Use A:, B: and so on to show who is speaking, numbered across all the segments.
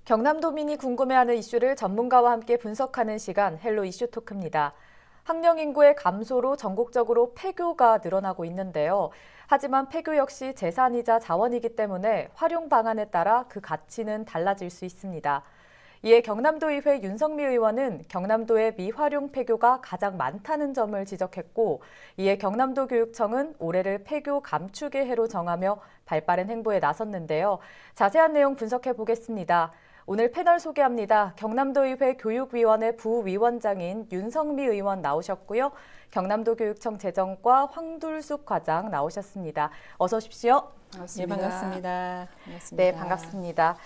A: 경남도민이 궁금해하는 이슈를 전문가와 함께 분석하는 시간 헬로 이슈 토크입니다. 학령 인구의 감소로 전국적으로 폐교가 늘어나고 있는데요. 하지만 폐교 역시 재산이자 자원이기 때문에 활용 방안에 따라 그 가치는 달라질 수 있습니다. 이에 경남도의회 윤성미 의원은 경남도의 미활용 폐교가 가장 많다는 점을 지적했고, 이에 경남도 교육청은 올해를 폐교 감축의 해로 정하며 발빠른 행보에 나섰는데요. 자세한 내용 분석해 보겠습니다. 오늘 패널 소개합니다. 경남도의회 교육위원회 부위원장인 윤성미 의원 나오셨고요. 경남도 교육청 재정과 황둘숙 과장 나오셨습니다. 어서 오십시오.
B: 반갑습니다.
A: 네,
B: 반갑습니다.
A: 네, 반갑습니다.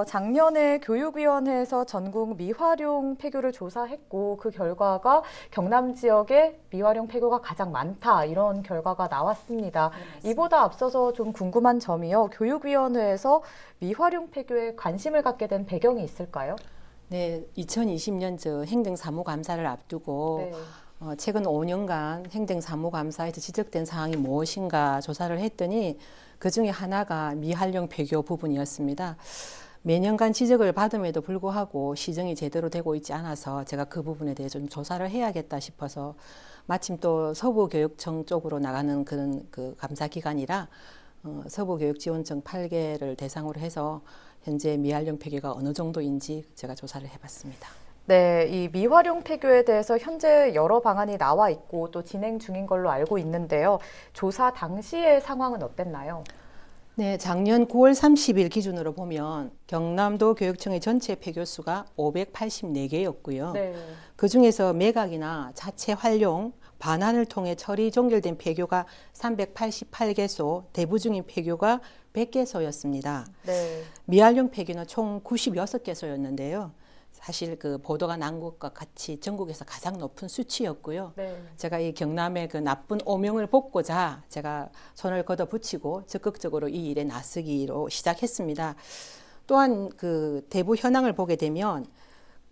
A: 작년에 교육위원회에서 전국 미활용 폐교를 조사했고 그 결과가 경남 지역에 미활용 폐교가 가장 많다 이런 결과가 나왔습니다.
B: 네,
A: 이보다 앞서서 좀 궁금한 점이요. 교육위원회에서 미활용 폐교에 관심을 갖게 된 배경이 있을까요?
B: 네, 2020년 행정사무감사를 앞두고
A: 네.
B: 최근 5년간 행정사무감사에서 지적된 사항이 무엇인가 조사를 했더니 그중에 하나가 미활용 폐교 부분이었습니다. 매년간 지적을 받음에도 불구하고 시정이 제대로 되고 있지 않아서 제가 그 부분에 대해 좀 조사를 해야겠다 싶어서 마침 또 서부교육청 쪽으로 나가는 그런 그 감사 기관이라 서부교육지원청 8개를 대상으로 해서 현재 미활용 폐교가 어느 정도인지 제가 조사를 해봤습니다.
A: 네, 이 미활용 폐교에 대해서 현재 여러 방안이 나와 있고 또 진행 중인 걸로 알고 있는데요. 조사 당시의 상황은 어땠나요?
B: 네, 작년 9월 30일 기준으로 보면 경남도 교육청의 전체 폐교 수가 584개였고요.
A: 네.
B: 그중에서 매각이나 자체 활용, 반환을 통해 처리 종결된 폐교가 388개소, 대부 중인 폐교가 100개소였습니다.
A: 네.
B: 미활용 폐교는 총 96개소였는데요. 사실 그 보도가 난 것과 같이 전국에서 가장 높은 수치였고요.
A: 네.
B: 제가 이 경남의 그 나쁜 오명을 벗고자 제가 손을 걷어붙이고 적극적으로 이 일에 나서기로 시작했습니다. 또한 그 대부 현황을 보게 되면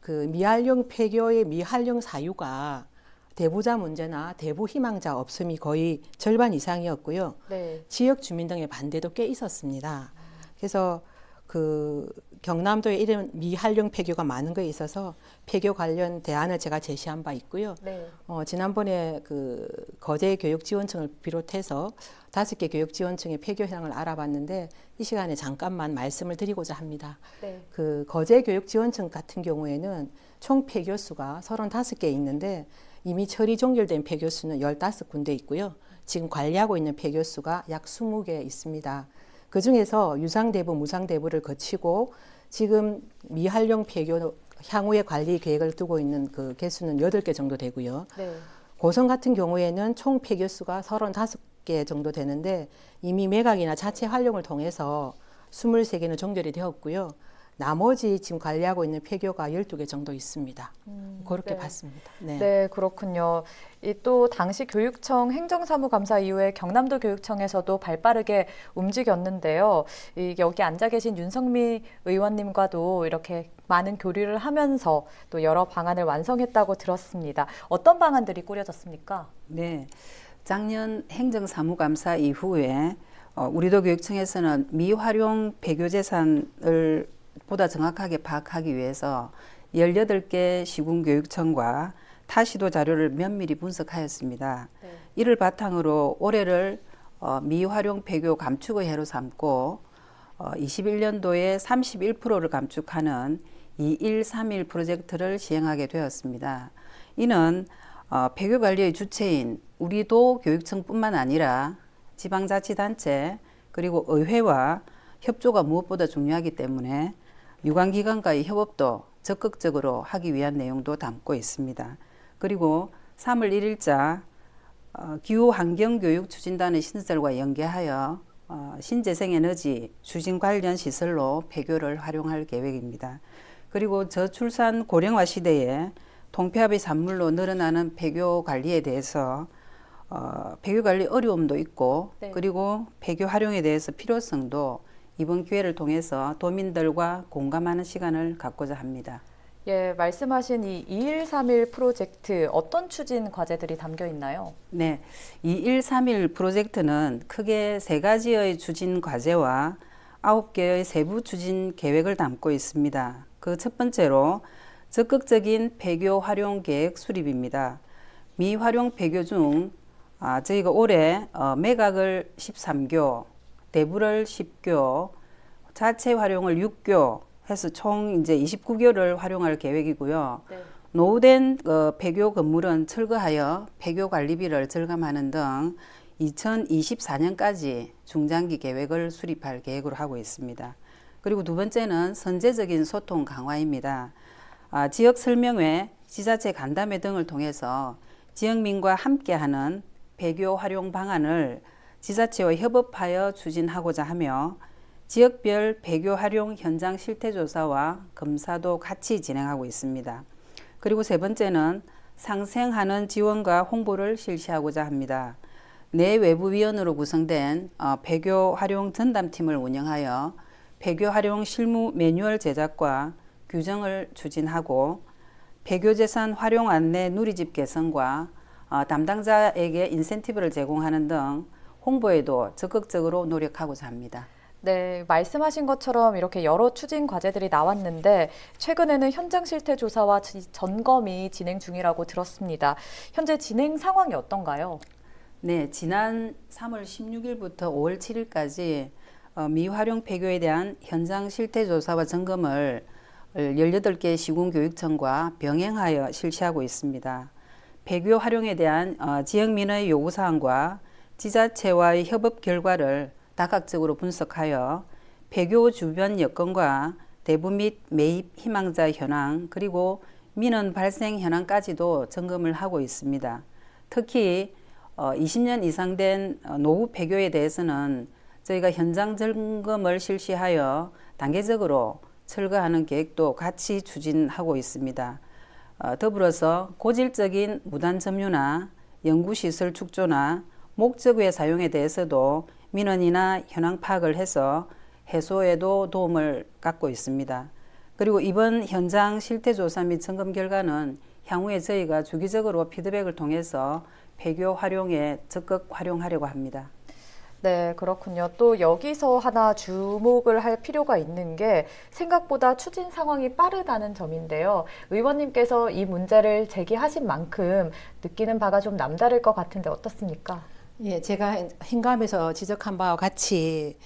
B: 그 미활용 폐교의 미활용 사유가 대부자 문제나 대부 희망자 없음이 거의 절반 이상이었고요.
A: 네.
B: 지역 주민 등의 반대도 꽤 있었습니다. 그래서 그 경남도에 이런 미활용 폐교가 많은 거에 있어서 폐교 관련 대안을 제가 제시한 바 있고요.
A: 네.
B: 지난번에 그 거제 교육지원청을 비롯해서 5개 교육지원청의 폐교 현황을 알아봤는데 이 시간에 잠깐만 말씀을 드리고자 합니다.
A: 네.
B: 그 거제 교육지원청 같은 경우에는 총 폐교 수가 35개 있는데 이미 처리 종결된 폐교 수는 15군데 있고요. 지금 관리하고 있는 폐교 수가 약 20개 있습니다. 그 중에서 유상대부, 무상대부를 거치고 지금 미활용 폐교 향후의 관리 계획을 두고 있는 그 개수는 8개 정도 되고요.
A: 네.
B: 고성 같은 경우에는 총 폐교 수가 35개 정도 되는데 이미 매각이나 자체 활용을 통해서 23개는 종결이 되었고요. 나머지 지금 관리하고 있는 폐교가 12개 정도 있습니다. 그렇게
A: 네.
B: 봤습니다. 네.
A: 네, 그렇군요. 이 또 당시 교육청 행정사무감사 이후에 경남도 교육청에서도 발빠르게 움직였는데요. 여기 앉아 계신 윤성미 의원님과도 이렇게 많은 교류를 하면서 또 여러 방안을 완성했다고 들었습니다. 어떤 방안들이 꾸려졌습니까?
C: 네, 작년 행정사무감사 이후에 우리도 교육청에서는 미활용 폐교 재산을 보다 정확하게 파악하기 위해서 18개 시군교육청과 타시도 자료를 면밀히 분석하였습니다.
A: 네.
C: 이를 바탕으로 올해를 미활용 폐교 감축의 해로 삼고 21년도에 31%를 감축하는 2131 프로젝트를 시행하게 되었습니다. 이는 폐교 관리의 주체인 우리도 교육청뿐만 아니라 지방자치단체 그리고 의회와 협조가 무엇보다 중요하기 때문에 유관기관과의 협업도 적극적으로 하기 위한 내용도 담고 있습니다. 그리고 3월 1일자 기후환경교육추진단의 신설과 연계하여 신재생에너지 추진 관련 시설로 폐교를 활용할 계획입니다. 그리고 저출산 고령화 시대에 통폐합의 산물로 늘어나는 폐교 관리에 대해서 폐교 관리 어려움도 있고
A: 네.
C: 그리고 폐교 활용에 대해서 필요성도 이번 기회를 통해서 도민들과 공감하는 시간을 갖고자 합니다.
A: 예, 말씀하신 이 2131 프로젝트 어떤 추진 과제들이 담겨 있나요?
C: 네, 2131 프로젝트는 크게 3가지의 추진 과제와 9개의 세부 추진 계획을 담고 있습니다. 그 첫 번째로 적극적인 폐교 활용 계획 수립입니다. 미활용 폐교 중 저희가 올해 매각을 13교, 대부를 10교, 자체 활용을 6교 해서 총 이제 29교를 활용할 계획이고요.
A: 네.
C: 노후된 폐교 건물은 철거하여 폐교 관리비를 절감하는 등 2024년까지 중장기 계획을 수립할 계획으로 하고 있습니다. 그리고 두 번째는 선제적인 소통 강화입니다. 지역 설명회, 지자체 간담회 등을 통해서 지역민과 함께하는 폐교 활용 방안을 지자체와 협업하여 추진하고자 하며 지역별 폐교 활용 현장 실태조사와 검사도 같이 진행하고 있습니다. 그리고 세 번째는 상생하는 지원과 홍보를 실시하고자 합니다. 내 외부위원으로 구성된 폐교 활용 전담팀을 운영하여 폐교 활용 실무 매뉴얼 제작과 규정을 추진하고 폐교 재산 활용 안내 누리집 개선과 담당자에게 인센티브를 제공하는 등 홍보에도 적극적으로 노력하고자 합니다.
A: 네, 말씀하신 것처럼 이렇게 여러 추진 과제들이 나왔는데 최근에는 현장 실태 조사와 점검이 진행 중이라고 들었습니다. 현재 진행 상황이 어떤가요?
C: 네, 지난 3월 16일부터 5월 7일까지 미활용 폐교에 대한 현장 실태 조사와 점검을 18개 시군교육청과 병행하여 실시하고 있습니다. 폐교 활용에 대한 지역민의 요구사항과 지자체와의 협업 결과를 다각적으로 분석하여 폐교 주변 여건과 대부 및 매입 희망자 현황 그리고 민원 발생 현황까지도 점검을 하고 있습니다. 특히 20년 이상 된 노후 폐교에 대해서는 저희가 현장 점검을 실시하여 단계적으로 철거하는 계획도 같이 추진하고 있습니다. 더불어서 고질적인 무단 점유나 연구시설 축조나 목적 외 사용에 대해서도 민원이나 현황 파악을 해서 해소에도 도움을 갖고 있습니다. 그리고 이번 현장 실태조사 및 점검 결과는 향후에 저희가 주기적으로 피드백을 통해서 폐교 활용에 적극 활용하려고 합니다.
A: 네, 그렇군요. 또 여기서 하나 주목을 할 필요가 있는 게 생각보다 추진 상황이 빠르다는 점인데요. 의원님께서 이 문제를 제기하신 만큼 느끼는 바가 좀 남다를 것 같은데 어떻습니까?
B: 예, 제가 행감에서 지적한 바와 같이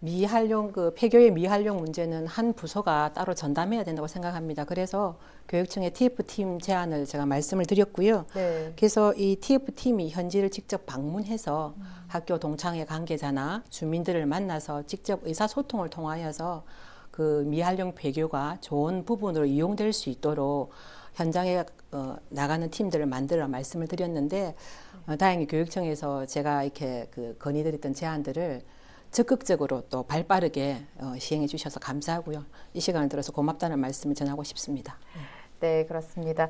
B: 폐교의 미활용 문제는 한 부서가 따로 전담해야 된다고 생각합니다. 그래서 교육청의 TF팀 제안을 제가 말씀을 드렸고요.
A: 네.
B: 그래서 이 TF팀이 현지를 직접 방문해서 학교 동창회 관계자나 주민들을 만나서 직접 의사소통을 통하여서 그 미활용 폐교가 좋은 부분으로 이용될 수 있도록 현장에 나가는 팀들을 만들어 말씀을 드렸는데 다행히 교육청에서 제가 이렇게 건의드렸던 제안들을 적극적으로 또 발빠르게 시행해 주셔서 감사하고요. 이 시간을 들어서 고맙다는 말씀을 전하고 싶습니다.
A: 네, 그렇습니다.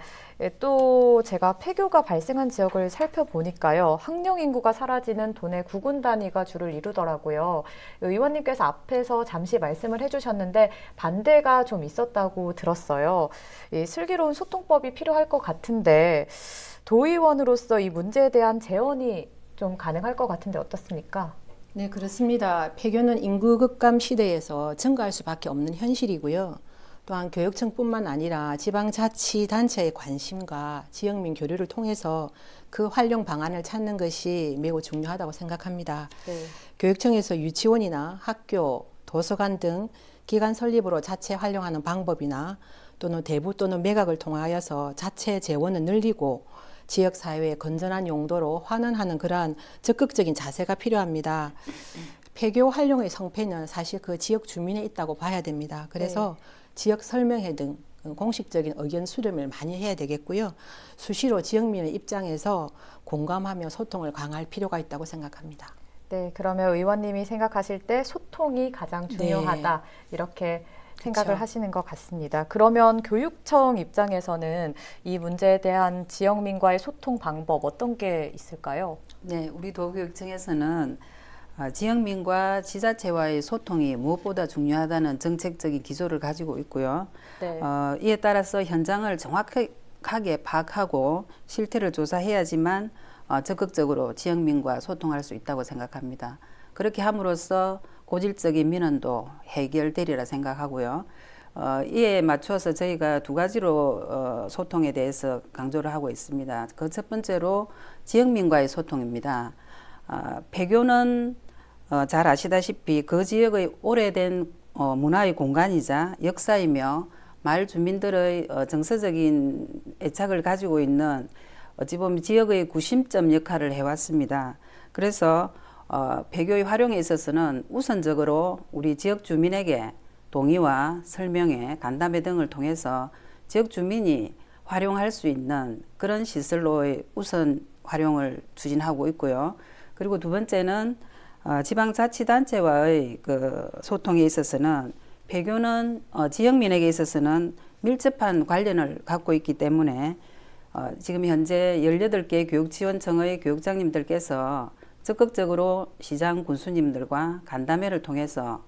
A: 또 제가 폐교가 발생한 지역을 살펴보니까요. 학령 인구가 사라지는 도내 9군 단위가 주를 이루더라고요. 의원님께서 앞에서 잠시 말씀을 해주셨는데 반대가 좀 있었다고 들었어요. 이 슬기로운 소통법이 필요할 것 같은데 도의원으로서 이 문제에 대한 재원이 좀 가능할 것 같은데 어떻습니까?
B: 네, 그렇습니다. 폐교는 인구 급감 시대에서 증가할 수밖에 없는 현실이고요. 또한 교육청뿐만 아니라 지방자치단체의 관심과 지역민 교류를 통해서 그 활용 방안을 찾는 것이 매우 중요하다고 생각합니다.
A: 네.
B: 교육청에서 유치원이나 학교, 도서관 등 기관 설립으로 자체 활용하는 방법이나 또는 대부 또는 매각을 통하여서 자체 재원을 늘리고 지역사회의 건전한 용도로 환원하는 그러한 적극적인 자세가 필요합니다. 폐교 활용의 성패는 사실 그 지역 주민에 있다고 봐야 됩니다. 그래서 지역 설명회 등 공식적인 의견 수렴을 많이 해야 되겠고요. 수시로 지역민의 입장에서 공감하며 소통을 강화할 필요가 있다고 생각합니다.
A: 네, 그러면 의원님이 생각하실 때 소통이 가장 중요하다. 이렇게 생각을
B: 그렇죠.
A: 하시는 것 같습니다. 그러면 교육청 입장에서는 이 문제에 대한 지역민과의 소통 방법 어떤 게 있을까요?
C: 네, 우리 도교육청에서는 지역민과 지자체와의 소통이 무엇보다 중요하다는 정책적인 기조를 가지고 있고요.
A: 네.
C: 이에 따라서 현장을 정확하게 파악하고 실태를 조사해야지만 적극적으로 지역민과 소통할 수 있다고 생각합니다. 그렇게 함으로써 고질적인 민원도 해결되리라 생각하고요. 이에 맞춰서 저희가 두 가지로 소통에 대해서 강조를 하고 있습니다. 그 첫 번째로 지역민과의 소통입니다. 폐교는 잘 아시다시피 그 지역의 오래된 문화의 공간이자 역사이며 마을 주민들의 정서적인 애착을 가지고 있는 어찌 보면 지역의 구심점 역할을 해왔습니다. 그래서 폐교의 활용에 있어서는 우선적으로 우리 지역 주민에게 동의와 설명회, 간담회 등을 통해서 지역 주민이 활용할 수 있는 그런 시설로의 우선 활용을 추진하고 있고요. 그리고 두 번째는 지방자치단체와의 그 소통에 있어서는 폐교는 지역민에게 있어서는 밀접한 관련을 갖고 있기 때문에 지금 현재 18개 교육지원청의 교육장님들께서 적극적으로 시장 군수님들과 간담회를 통해서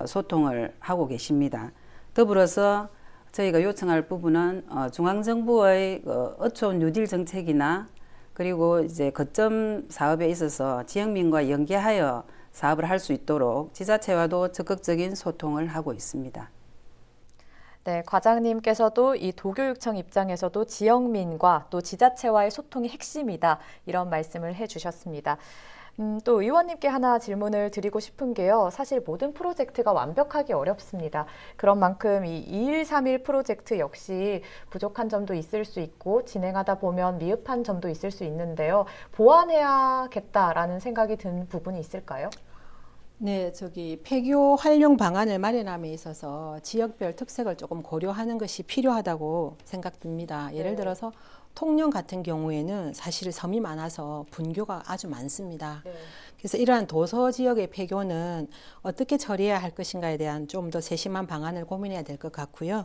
C: 소통을 하고 계십니다. 더불어서 저희가 요청할 부분은 중앙정부의 어촌 뉴딜 정책이나 그리고 이제 거점 사업에 있어서 지역민과 연계하여 사업을 할 수 있도록 지자체와도 적극적인 소통을 하고 있습니다.
A: 네, 과장님께서도 이 도교육청 입장에서도 지역민과 또 지자체와의 소통이 핵심이다, 이런 말씀을 해주셨습니다. 또 의원님께 하나 질문을 드리고 싶은 게요. 사실 모든 프로젝트가 완벽하기 어렵습니다. 그런 만큼 이 2131 프로젝트 역시 부족한 점도 있을 수 있고 진행하다 보면 미흡한 점도 있을 수 있는데요. 보완해야겠다라는 생각이 든 부분이 있을까요?
B: 네, 폐교 활용 방안을 마련함에 있어서 지역별 특색을 조금 고려하는 것이 필요하다고 생각됩니다. 예를 들어서 통영 같은 경우에는 사실 섬이 많아서 분교가 아주 많습니다.
A: 네.
B: 그래서 이러한 도서 지역의 폐교는 어떻게 처리해야 할 것인가에 대한 좀 더 세심한 방안을 고민해야 될 것 같고요.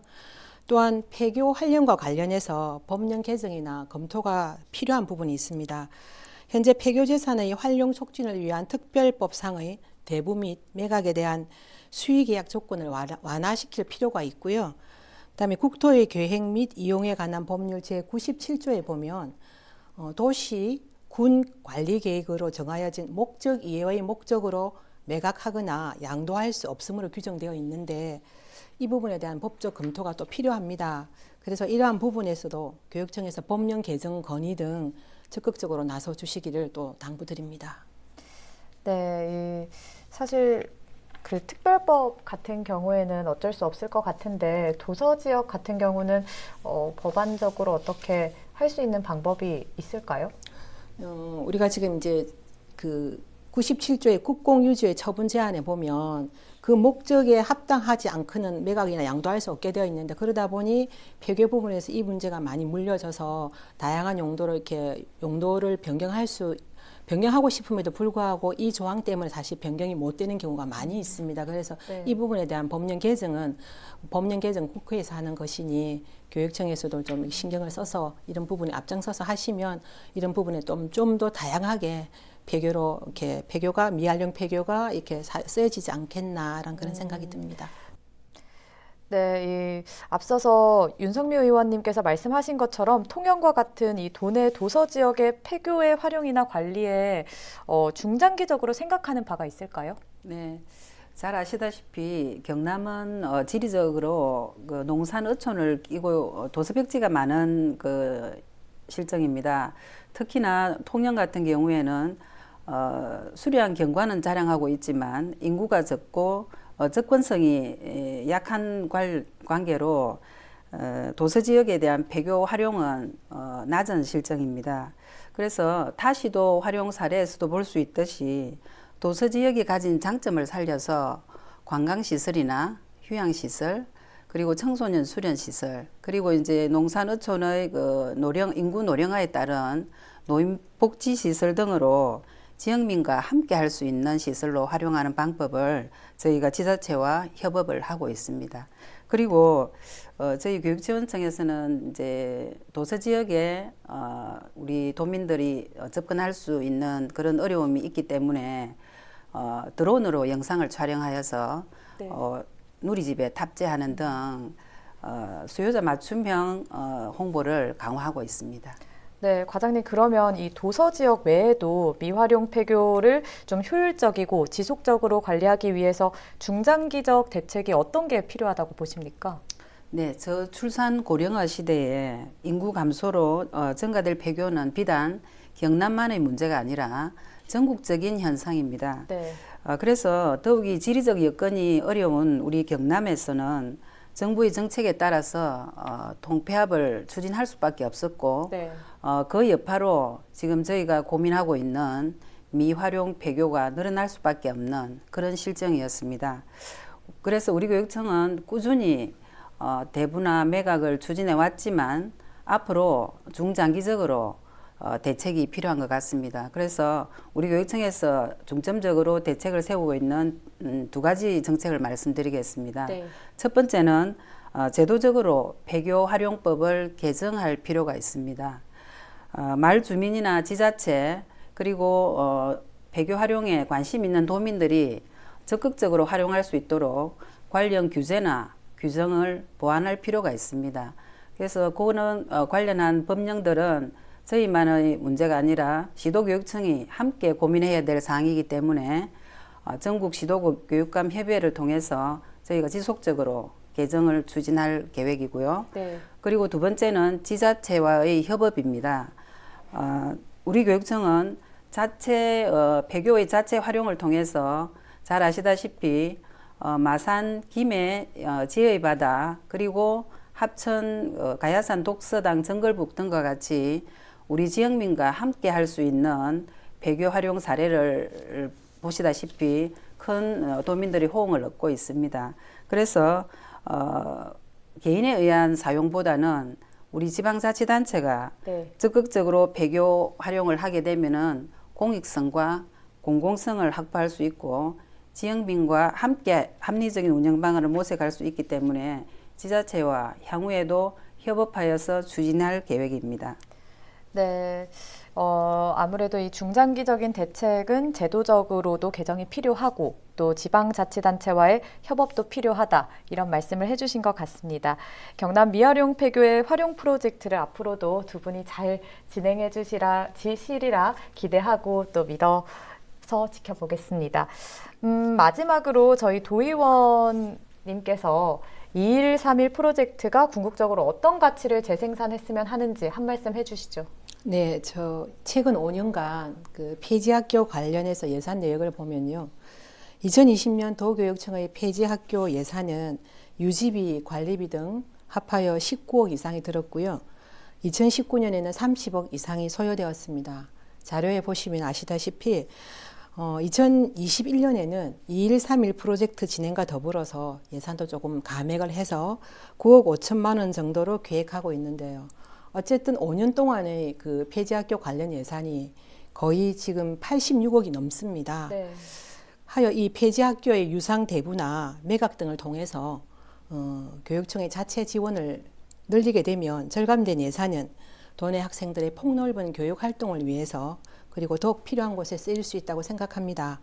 B: 또한 폐교 활용과 관련해서 법령 개정이나 검토가 필요한 부분이 있습니다. 현재 폐교 재산의 활용 촉진을 위한 특별법상의 대부 및 매각에 대한 수의 계약 조건을 완화시킬 필요가 있고요. 그다음에 국토의 계획 및 이용에 관한 법률 제97조에 보면 도시, 군 관리 계획으로 정하여진 목적 이외의 목적으로 매각하거나 양도할 수 없음으로 규정되어 있는데 이 부분에 대한 법적 검토가 또 필요합니다. 그래서 이러한 부분에서도 교육청에서 법령 개정 건의 등 적극적으로 나서 주시기를 또 당부드립니다.
A: 네, 사실 그 특별법 같은 경우에는 어쩔 수 없을 것 같은데 도서 지역 같은 경우는 법안적으로 어떻게 할 수 있는 방법이 있을까요?
B: 우리가 지금 이제 그 97조의 국공유지의 처분 제한에 보면 그 목적에 합당하지 않고는 매각이나 양도할 수 없게 되어 있는데 그러다 보니 폐교 부분에서 이 문제가 많이 물려져서 다양한 용도로 이렇게 용도를 변경하고 싶음에도 불구하고 이 조항 때문에 다시 변경이 못 되는 경우가 많이 있습니다. 그래서 이 부분에 대한 법령 개정 국회에서 하는 것이니 교육청에서도 좀 신경을 써서 이런 부분에 앞장서서 하시면 이런 부분에 좀 더 다양하게 폐교로 이렇게 미활용 폐교가 이렇게 쓰여지지 않겠나라는 그런 생각이 듭니다.
A: 네, 앞서서 윤석미 의원님께서 말씀하신 것처럼 통영과 같은 이 도내 도서 지역의 폐교의 활용이나 관리에 중장기적으로 생각하는 바가 있을까요?
C: 네, 잘 아시다시피 경남은 지리적으로 그 농산 어촌을 끼고 도서벽지가 많은 그 실정입니다. 특히나 통영 같은 경우에는 수려한 경관은 자랑하고 있지만 인구가 적고 접근성이 약한 관계로 도서 지역에 대한 폐교 활용은 낮은 실정입니다. 그래서 타시도 활용 사례에서도 볼 수 있듯이 도서 지역이 가진 장점을 살려서 관광시설이나 휴양시설, 그리고 청소년 수련시설, 그리고 이제 농산어촌의 그 인구 노령화에 따른 노인복지시설 등으로 지역민과 함께 할 수 있는 시설로 활용하는 방법을 저희가 지자체와 협업을 하고 있습니다. 그리고 저희 교육지원청에서는 이제 도서 지역에 우리 도민들이 접근할 수 있는 그런 어려움이 있기 때문에 드론으로 영상을 촬영하여서 누리집에 탑재하는 등 수요자 맞춤형 홍보를 강화하고 있습니다.
A: 네, 과장님 그러면 이 도서 지역 외에도 미활용 폐교를 좀 효율적이고 지속적으로 관리하기 위해서 중장기적 대책이 어떤 게 필요하다고 보십니까?
C: 네, 저출산 고령화 시대에 인구 감소로 증가될 폐교는 비단 경남만의 문제가 아니라 전국적인 현상입니다.
A: 네.
C: 그래서 더욱이 지리적 여건이 어려운 우리 경남에서는 정부의 정책에 따라서 통폐합을 추진할 수밖에 없었고
A: 네.
C: 그 여파로 지금 저희가 고민하고 있는 미활용 폐교가 늘어날 수밖에 없는 그런 실정이었습니다. 그래서 우리 교육청은 꾸준히 대분화 매각을 추진해 왔지만 앞으로 중장기적으로 대책이 필요한 것 같습니다. 그래서 우리 교육청에서 중점적으로 대책을 세우고 있는 두 가지 정책을 말씀드리겠습니다.
A: 네.
C: 첫 번째는 제도적으로 폐교 활용법을 개정할 필요가 있습니다. 마을 주민이나 지자체 그리고 폐교 활용에 관심 있는 도민들이 적극적으로 활용할 수 있도록 관련 규제나 규정을 보완할 필요가 있습니다. 그래서 그거는 관련한 법령들은 저희만의 문제가 아니라 시도교육청이 함께 고민해야 될 사항이기 때문에 전국 시도교육감 협의회를 통해서 저희가 지속적으로 개정을 추진할 계획이고요.
A: 네.
C: 그리고 두 번째는 지자체와의 협업입니다. 우리 교육청은 폐교의 자체 활용을 통해서 잘 아시다시피 마산, 김해, 지의 바다 그리고 합천, 가야산, 독서당, 정글북 등과 같이 우리 지역민과 함께 할 수 있는 폐교 활용 사례를 보시다시피 큰 도민들이 호응을 얻고 있습니다. 그래서 개인에 의한 사용보다는 우리 지방자치단체가
A: 네.
C: 적극적으로 폐교 활용을 하게 되면은 공익성과 공공성을 확보할 수 있고 지역민과 함께 합리적인 운영 방안을 모색할 수 있기 때문에 지자체와 향후에도 협업하여서 추진할 계획입니다.
A: 네. 아무래도 이 중장기적인 대책은 제도적으로도 개정이 필요하고 또 지방자치단체와의 협업도 필요하다 이런 말씀을 해주신 것 같습니다. 경남 미활용 폐교의 활용 프로젝트를 앞으로도 두 분이 잘 진행해 주시리라 기대하고 또 믿어서 지켜보겠습니다. 마지막으로 저희 도의원님께서 2131 프로젝트가 궁극적으로 어떤 가치를 재생산했으면 하는지 한 말씀 해주시죠.
B: 네, 저 최근 5년간 그 폐지학교 관련해서 예산 내역을 보면요. 2020년 도교육청의 폐지학교 예산은 유지비, 관리비 등 합하여 19억 이상이 들었고요. 2019년에는 30억 이상이 소요되었습니다. 자료에 보시면 아시다시피 2021년에는 2131 프로젝트 진행과 더불어서 예산도 조금 감액을 해서 9억 5천만 원 정도로 계획하고 있는데요. 어쨌든 5년 동안의 그 폐지학교 관련 예산이 거의 지금 86억이 넘습니다.
A: 네.
B: 하여 이 폐지학교의 유상 대부나 매각 등을 통해서 교육청의 자체 지원을 늘리게 되면 절감된 예산은 도내 학생들의 폭넓은 교육 활동을 위해서 그리고 더욱 필요한 곳에 쓰일 수 있다고 생각합니다.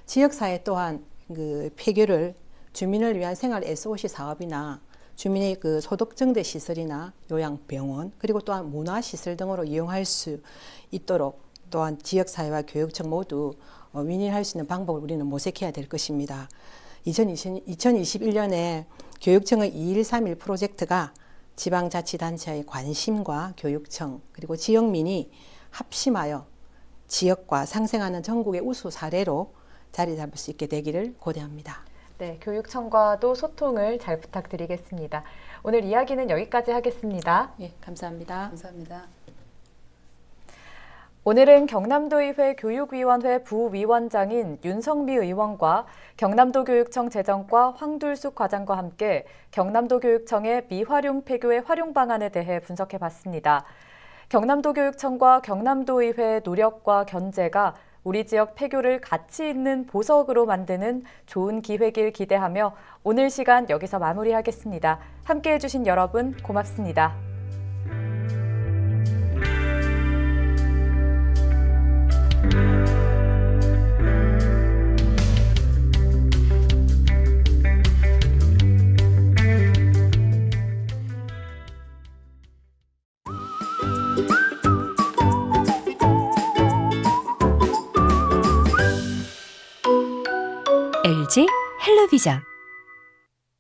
B: 지역사회 또한 그 폐교를 주민을 위한 생활 SOC 사업이나 주민의 그 소득증대 시설이나 요양병원 그리고 또한 문화시설 등으로 이용할 수 있도록 또한 지역사회와 교육청 모두 윈윈할 수 있는 방법을 우리는 모색해야 될 것입니다. 2021년에 교육청의 2131 프로젝트가 지방자치단체의 관심과 교육청 그리고 지역민이 합심하여 지역과 상생하는 전국의 우수 사례로 자리 잡을 수 있게 되기를 고대합니다.
A: 네, 교육청과도 소통을 잘 부탁드리겠습니다. 오늘 이야기는 여기까지 하겠습니다.
B: 예, 감사합니다.
C: 감사합니다.
A: 오늘은 경남도의회 교육위원회 부위원장인 윤성미 의원과 경남도 교육청 재정과 황둘숙 과장과 함께 경남도 교육청의 미활용 폐교의 활용 방안에 대해 분석해 봤습니다. 경남도 교육청과 경남도의회의 노력과 견제가 우리 지역 폐교를 가치 있는 보석으로 만드는 좋은 기회길 기대하며 오늘 시간 여기서 마무리하겠습니다. 함께해 주신 여러분 고맙습니다.
D: MG 헬로비전.